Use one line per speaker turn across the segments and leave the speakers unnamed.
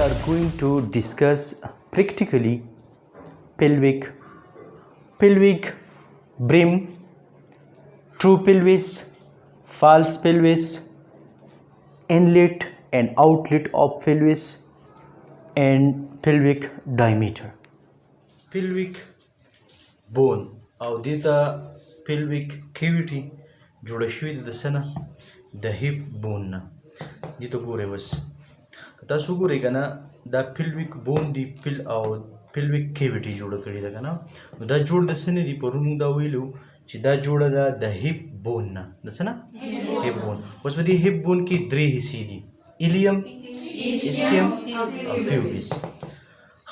are going to discuss practically pelvic brim, true pelvis, false pelvis, inlet and outlet of pelvis, and pelvic diameter. Pelvic bone او دیتا pelvic cavity جوړه شوې ده د څه نه؟ د hip bone نه. دې ته ګورئ اوس که تاسو وګورئ که نه دا pelvic bone دی او pelvic cavity جوړه کړې ده که نه، نو دا جوړ د څه نه دي؟ پرون موږ دا ویلو چې دا جوړه ده د hip bone نه. د څه نه؟ hip bone. اوس په دې hip bone کې درې حصې دي: Ilium, Ischium او Pubis.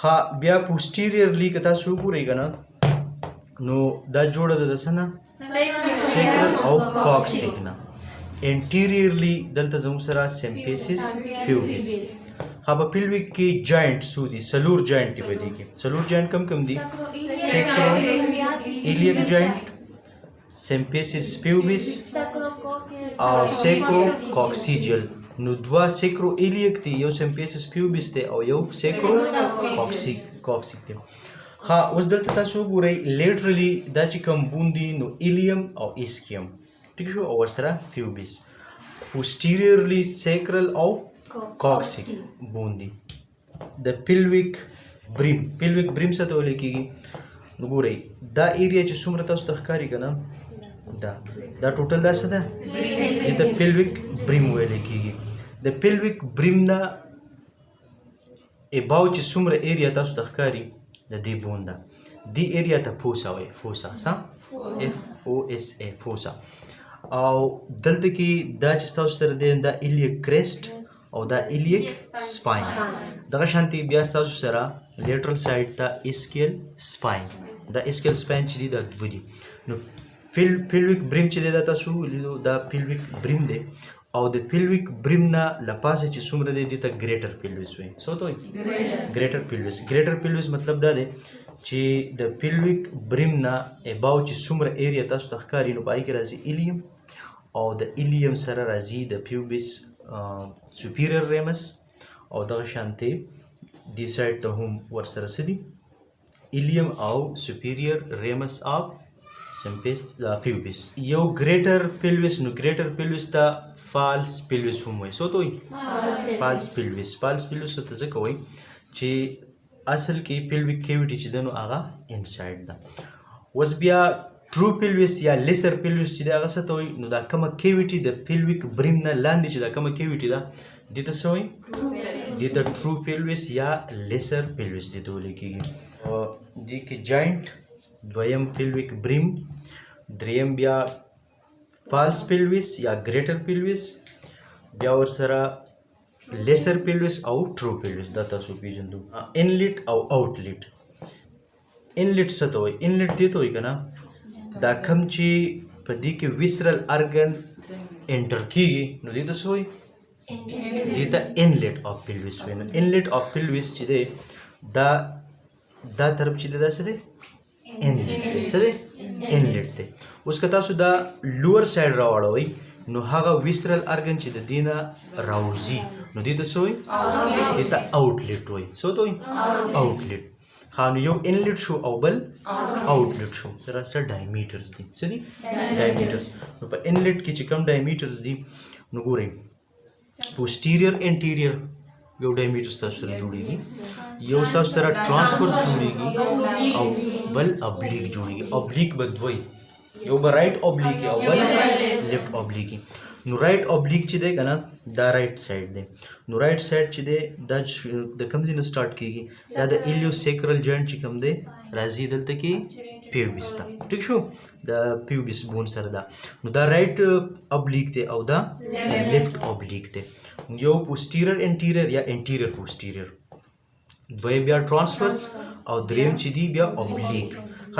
ها بیا posteriorly که تاسو وګورئ که نه نو دا جوړه ده د څه نه؟ sacral او coccyx نه. anteriorly دلته زموږ سره symphysis pubis. ها په pelvic کې joint څو دي؟ څلور joint دي په دې کې. څلور joint کم دي؟ sacroiliac joint, symphysis pubis او sacrococcygeal. نو دوه sacroiliac دي، یو symphysis pubis دی او یو sacrococcyx دی. ها اوس دلته تاسو وګورئ لیټرلی دا چې کوم بون دي نو Ilium او Ischium، ٹھیک شو، او ورسره Pubis. posteriorly sacral او coccyx بون دي. د pelvic brim څه ته ویل کېږي؟ نو ګورئ دا ایریا چې څومره تاسو ته ښکاري که نه دا ټوټل دا څه ده؟ دې ته pelvic brim ویل کېږي. د pelvic brim نه اباو چې څومره ایریا تاسو ته ښکاري د دې بون ده، دې ایریا ته فوسا وایي. فوسا FOSA فوسا. او دلته کې دا چې تاسو سره دی دا ایلیک کریسټ او دا ایلیک سپاین. دغه شانتي بیا تاسو سره لیټرل سایډ ته اسکیل سپاین. دا اسکیل سپاین چې دی دا دوه دي. نو pelvic brim چې دی دا تاسو ولیدو دا pelvic brim دی او د pelvic brim نه لپاسه چې څومره دی دې ته greater pelvis وایي. څه ته وایي؟ greater pelvis. greater pelvis مطلب دا دی چې د pelvic brim نه اباو چې څومره ایریا تاسو ته ښکاري نو په هغې کې راځي Ilium او د Ilium سره راځي د pubis superior ramus او دغه شانتې دې سایډ ته هم ورسره څه دي؟ Ilium او superior ramus of pubis. یو greater pelvis، نو greater pelvis ته false pelvis هم وایي. څه ته وایي؟ false pelvis. false pelvis ته ځکه وایي چې اصل کې pelvic cavity چې ده نو هغه inside ده. اوس بیا true pelvis یا lesser pelvis چې دی هغه څه ته وایي؟ نو دا کومه cavity د pelvic brim نه لاندې چې دا کومه cavity ده دې ته څه وایي؟ دې ته true pelvis یا lesser pelvis دې ته ویل کېږي. دې کې joint، دویم pelvic brim، دریم بیا false pelvis یا greater pelvis، بیا ورسره lesser pelvis او true pelvis. دا تاسو پیژندو. inlet او outlet. inlet څه ته وایي؟ inlet دې ته وایي که نه دا کوم چې په دې کې visceral organ انټر کېږي نو دې ته څه وایي؟ دې ته inlet of pelvis وایي. نو inlet of pelvis چې دی دا طرف چې دی دا څه دی؟ inlet دی. څه دی؟ inlet دی. اوس که تاسو دا لوور سایډ راواړوئ نو هغه ویسرل ارګن چې د دې نه راوځي نو دې ته څه وایي؟ دې ته آوټلیټ وایي. څه ته وایي؟ آوټلیټ. ها نو یو انلیټ شو او بل آوټلیټ شو. سره څه ډایمیټرز دي؟ څه دي؟ ډایمیټرز. نو په انلیټ کې چې کوم ډایمیټرز دي نو ګورئ posterior anterior یو ډایمیټر ستاسو سره جوړېږي، یو ستاسو سره ټرانسفرس جوړېږي او بل ابلیک جوړېږي. ابلیک به دوه وي، یو به رایټ ابلیک او بل لیفت ابلیک. نو رایټ ابلیک چې دی که نه دا رایټ سایډ دی. نو رایټ سایډ چې دی دا د کوم ځای نه سټارټ کېږي؟ دا د ایلیوسیکرل جوینټ چې کوم دی راځي دلته کې پیوبس ته. ټیک شو؟ د پیوبس بون سره ده. نو دا رایټ ابلیک دی او دا لیفت ابلیک دی. یو posterior anterior یا anterior posterior، دویم بیا ټرانسفرس او دریم چې دی بیا ابلیک.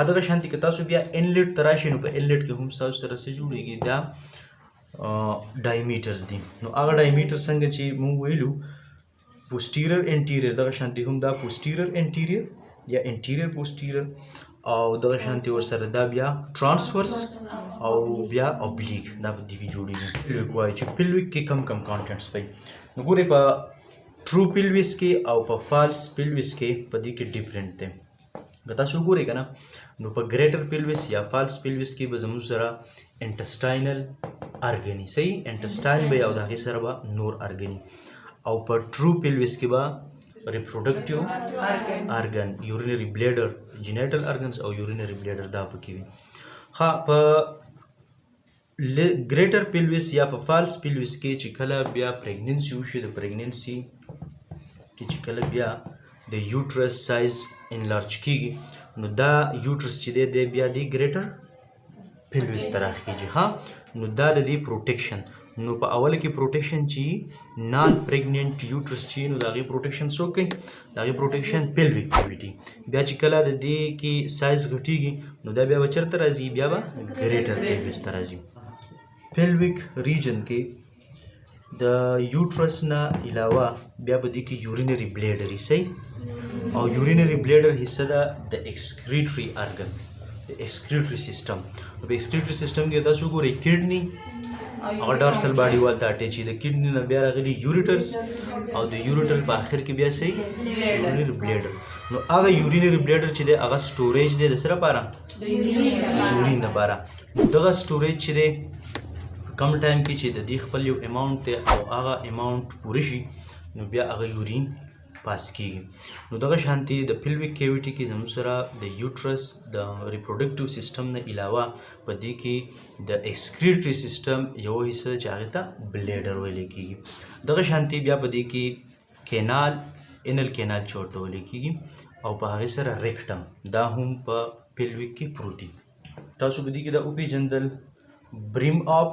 دغه شانتي که تاسو بیا انلیټ ته راشئ نو په انلیټ کې هم ستاسو سره څه جوړېږي؟ دا ډایمیټرز دي. نو هغه ډایمیټر څنګه چې موږ ویلو posterior anterior، دغه شانتي هم دا posterior anterior یا anterior posterior او دغه شانتي ورسره دا بیا ټرانسفرس او بیا ابلیک. دا په دې کې جوړېږي. pelvic وایي چې pelvic کې کم کانټینټس دی. نو ګورئ په ټرو پیلویس کې او په فالس پیلویس کې په دې کې ډیفرنٹ دی. که تاسو وګورئ که نه نو په ګریټر پیلویس یا فالس پیلویس کې به زموږ سره انټسټاینل ارګني صحیح انټسټاین به او د هغې سره به نور ارګني او په ټرو پیلویس کې به reproductive organ urinary bladder genital organs او urinary bladder دا پکې وي. ها په greater pelvis یا په false pelvis کې چې کله بیا pregnancy وشي د pregnancy کې چې کله بیا د uterus size enlarge کیږي نو دا uterus چې دی بیا دی greater pelvis ته راخیږي. ها نو دا د دې protection نو په اوله کې پروټیکشن چې نان پریګننټ یوټرس چې نو د هغې پروټیکشن څوک کوي د هغې پروټیکشن پیلویک کیویټي. بیا چې کله د دې کې سایز غټیږي نو دا بیا به چېرته راځي بیا به ګریټر پیلویس ته راځي. پیلویک ریجن کې د یوټرس نه علاوه بیا به دې کې یورینري بلیډر صحیح او یورینري بلیډر حصه ده د ایکسکریټري ارګن د ایکسکریټري سیستم. په ایکسکریټري سیستم کې تاسو ګورئ کډني او ډارسل باډي وال ته اټیچ د کډني نه بیا راغلي یوریټرز او د یوریټر په آخر کې بیا صحیح یورینري بلیډر. نو هغه یورینري بلیډر چې دی هغه سټوریج دی د څه لپاره د یورین لپاره. دغه سټوریج چې دی کم ټایم کې چې د دې خپل یو اماونټ دی او هغه اماونټ پوره شي نو بیا هغه یورین پاس کیږي. نو دغه شانتي د پیلویک کیویټي کې زموږ سره د یوټرس د ریپروډکټیو سیستم نه علاوه په دې کې د ایکسکریټري سیستم یو حصه چې هغې ته بلیډر ویلی کیږي. دغه شانتي بیا په دې کې کینال انل کینال چې ورته ویلی کیږي او په هغې سره ریکټم دا هم په پیلویک کې پروت دي. تاسو په دې کې دا وپېژندل بریم آف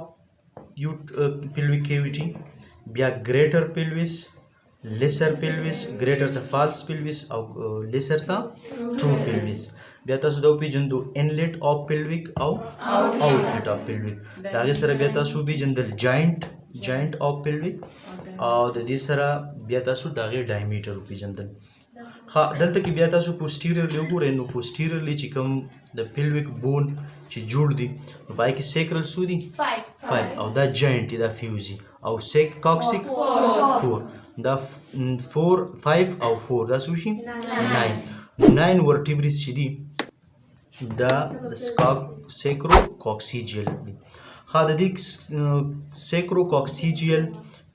پیلویک کیویټي بیا ګریټر پیلویس lesser pelvis greater ته false pelvis او lesser ته true pelvis. بیا تاسو دا وپېژندو inlet of pelvic او outlet of pelvic. د هغې سره بیا تاسو وپېژندل joint of pelvic او د دې سره بیا تاسو د هغې diameter وپېژندل. ښه دلته کې بیا تاسو posteriorly وګورئ نو posteriorly چې کوم د pelvic bone چې جوړ دي نو په هغې کې sacral څو دي 5 او دا joint دی دا fuse او coccyx 4 دا 4 5 او 4 دا څو شي 9 ورټیبریز چې دي دا د سیکروکوکسیجیل دي. ښه د دې سیکروکوکسیجیل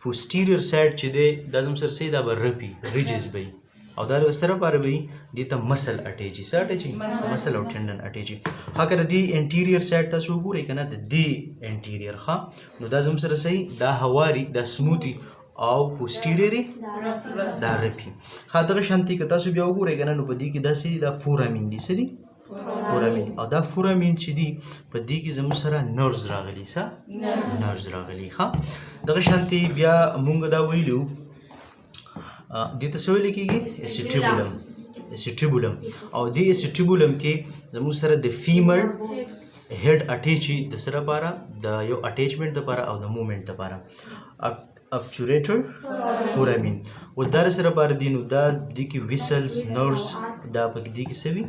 پوسټیریور سایډ چې دی دا زموږ سره صحیح دا به رپي ریجز به وي او دا سره لپاره به وي دې ته مسل اټیچي څه اټیچي مسل او ټینډن اټیچي. ښه که د دې انټیریور سایډ تاسو وګورئ که نه د دې انټیریور ښه نو دا زموږ سره صحیح دا هواري دا سموتي او پوسټیریوري دا رپي. ښه دغه شانتي که تاسو بیا وګورئ که نه نو په دې کې داسې دا فورامین دي څه دي فورامین او دا فورامین چې دي په دې کې زموږ سره نرز راغلي څه نرز راغلي. ښه دغه شانتي بیا مونږ دا ویلو دې ته څه ویلی کېږي اسټیبولم او دې اسټیبولم کې زموږ سره د فیمر هیډ اټیچي د څه لپاره د یو اټیچمنټ دپاره او د مومنټ دپاره obturator foramen اوس دا سره لپاره دي نو دا دې کې ویسلز نرز دا پکې دې کې څه وي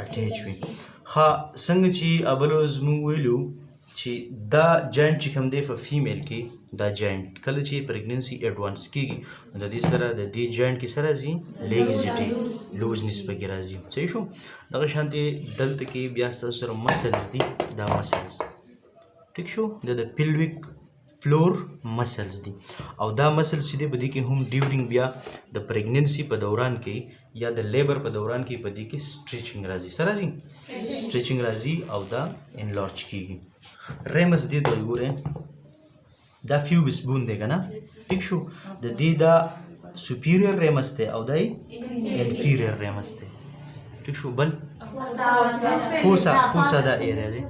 اټیچ وي. ښه څنګه چې بل ورځ موږ ویلو چې دا جاینټ چې کوم دی په فیمیل کې دا جاینټ کله چې پریګننسي ایډوانس کېږي نو د دې سره د دې جاینټ کې څه راځي لیګزیټي لوزنس پکې راځي. صحیح شو. دغه شانتې دلته کې بیا ستاسو سره مسلز دي دا مسلز ټیک شو د پیلویک فلور مسلز دي او دا مسلز چې دی په دې کې هم ډیورینګ بیا د پریګننسي په دوران کې یا د لیبر په دوران کې په دې کې سټریچنګ راځي څه راځي سټریچنګ راځي او دا انلارج کېږي. ریمس دې ته وګورئ دا پیوبس بون دی که نه ټیک شو د دې دا سوپیریور ریمس دی او دا انفیریور ریمس دی ټیک شو. بل فوسا دا ایریا دی